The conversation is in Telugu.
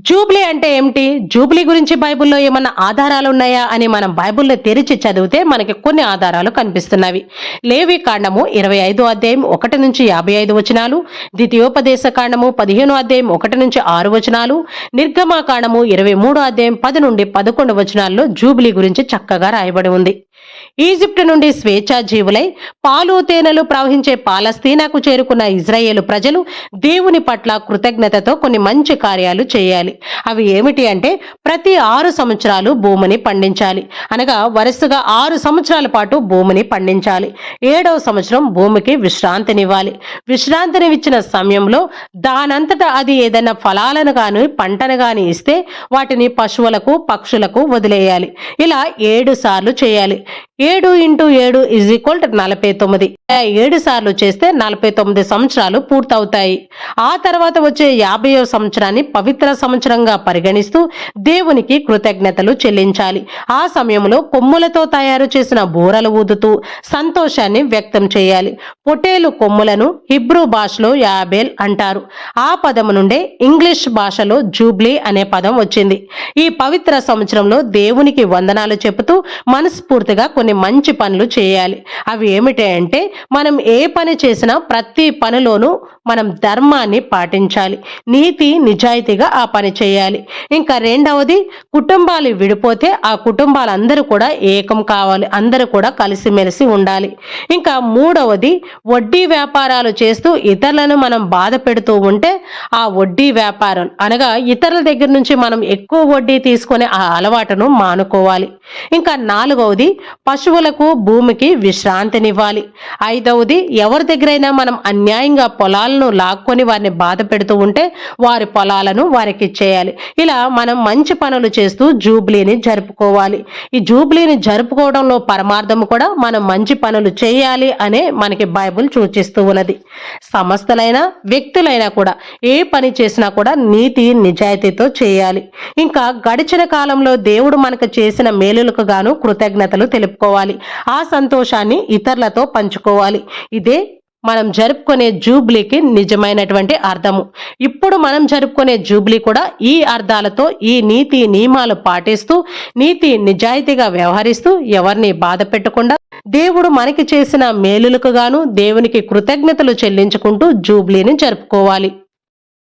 జూబ్లీ అంటే ఏమిటి? జూబ్లీ గురించి బైబిల్‌లో ఏమన్నా ఆధారాలు ఉన్నాయా అని మనం బైబిల్‌ని తెరిచి చదివితే మనకి కొన్ని ఆధారాలు కనిపిస్తున్నవి. లేవి కాండము 25 అధ్యాయం 1-55 వచనాలు, ద్వితీయోపదేశ కాండము 15 అధ్యాయం 1-6 వచనాలు, నిర్గమకాండము 23 అధ్యాయం 10-11 వచనాల్లో జూబ్లీ గురించి చక్కగా రాయబడి ఉంది. ఈజిప్టు నుండి స్వేచ్ఛా జీవులై పాలు తేనెలు ప్రవహించే పాలస్తీనాకు చేరుకున్న ఇజ్రాయేలు ప్రజలు దేవుని పట్ల కృతజ్ఞతతో కొన్ని మంచి కార్యాలు చేయాలి. అవి ఏమిటి అంటే ప్రతి 6 సంవత్సరాలు భూమిని పండించాలి. అనగా వరుసగా 6 సంవత్సరాల పాటు భూమిని పండించాలి. 7వ సంవత్సరం భూమికి విశ్రాంతినివ్వాలి. విశ్రాంతినిచ్చిన సమయంలో దానంతటా అది ఏదైనా ఫలాలను గాని పంటను గాని ఇస్తే వాటిని పశువులకు పక్షులకు వదిలేయాలి. ఇలా 7 సార్లు చేయాలి. 7 × 7 = 49. 7 సార్లు చేస్తే 49 సంవత్సరాలు పూర్తవుతాయి. ఆ తర్వాత వచ్చే 50వ సంవత్సరాన్ని పవిత్ర సంవత్సరంగా పరిగణిస్తూ దేవునికి కృతజ్ఞతలు చెల్లించాలి. ఆ సమయంలో కొమ్ములతో తయారు చేసిన బూరలు ఊదుతూ సంతోషాన్ని వ్యక్తం చేయాలి. పొటేలు కొమ్ములను హిబ్రూ భాషలో యాబేల్ అంటారు. ఆ పదము నుండే ఇంగ్లీష్ భాషలో జూబ్లీ అనే పదం వచ్చింది. ఈ పవిత్ర సంవత్సరంలో దేవునికి వందనాలు చెబుతూ మనస్ఫూర్తిగా కొన్ని మంచి పనులు చేయాలి. అవి ఏమిటంటే మనం ఏ పని చేసినా ప్రతి పనిలోనూ మనం ధర్మాన్ని పాటించాలి. నీతి నిజాయితీగా ఆ పని చేయాలి. ఇంకా రెండవది, కుటుంబాలు విడిపోతే ఆ కుటుంబాలందరూ కూడా ఏకం కావాలి. అందరూ కూడా కలిసిమెలిసి ఉండాలి. ఇంకా మూడవది, వడ్డీ వ్యాపారాలు చేస్తూ ఇతరులను మనం బాధ పెడుతూ ఉంటే ఆ వడ్డీ వ్యాపారం అనగా ఇతరుల దగ్గర నుంచి మనం ఎక్కువ వడ్డీ తీసుకునే ఆ అలవాటును మానుకోవాలి. ఇంకా నాలుగవది, పశువులకు భూమికి విశ్రాంతినివ్వాలి. ఐదవది, ఎవరి దగ్గరైనా మనం అన్యాయంగా పొలాలను లాక్కొని వారిని బాధ పెడుతూ ఉంటే వారి పొలాలను వారికి ఇచ్చేయాలి. ఇలా మనం మంచి పనులు చేస్తూ జూబ్లీని జరుపుకోవాలి. ఈ జూబ్లీని జరుపుకోవడంలో పరమార్థం కూడా మనం మంచి పనులు చేయాలి అనే మనకి బైబిల్ సూచిస్తూ ఉన్నది. సంస్థలైనా వ్యక్తులైనా కూడా ఏ పని చేసినా కూడా నీతి నిజాయితీతో చేయాలి. ఇంకా గడిచిన కాలంలో దేవుడు మనకు చేసిన మేలులకు గాను కృతజ్ఞతలు తెలుపుకోవాలి. ఆ సంతోషాన్ని ఇతరులతో పంచుకోవాలి. ఇదే మనం జరుపుకునే జూబ్లీకి నిజమైనటువంటి అర్థము. ఇప్పుడు మనం జరుపుకునే జూబ్లీ కూడా ఈ అర్థాలతో ఈ నీతి నియమాలు పాటిస్తూ నీతి నిజాయితీగా వ్యవహరిస్తూ ఎవరిని బాధ పెట్టకుండా దేవుడు మనకి చేసిన మేలులకు గాను దేవునికి కృతజ్ఞతలు చెల్లించుకుంటూ జూబ్లీని జరుపుకోవాలి.